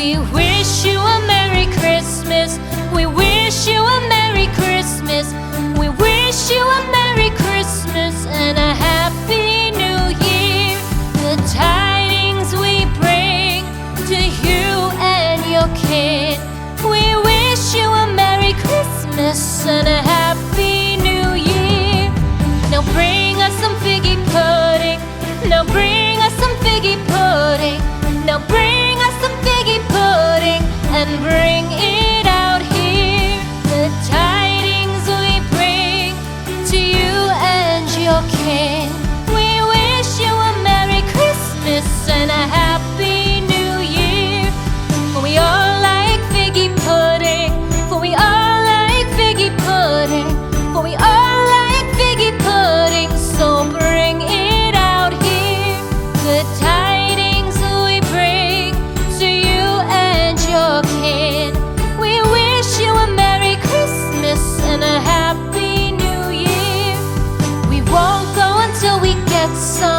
We wish you a Merry Christmas. We wish you a Merry Christmas. We wish you a Merry Christmas and a Happy New Year. The tidings we bring to you and your kin. We wish you a Merry Christmas and a Happy New Year. Now bring us some figgy pudding. Now bring us some figgy pudding. Now bring us some figgy pudding and bring it out here. The tidings we bring to you and your kin. We wish you a Merry Christmas and a Happy New Year. For we all like figgy pudding. For we all like figgy pudding. For we all like figgy pudding. So bring it out here. The tidings we bring to you and your kin. We wish you a Merry Christmas and a Happy New Year. We won't go until we get some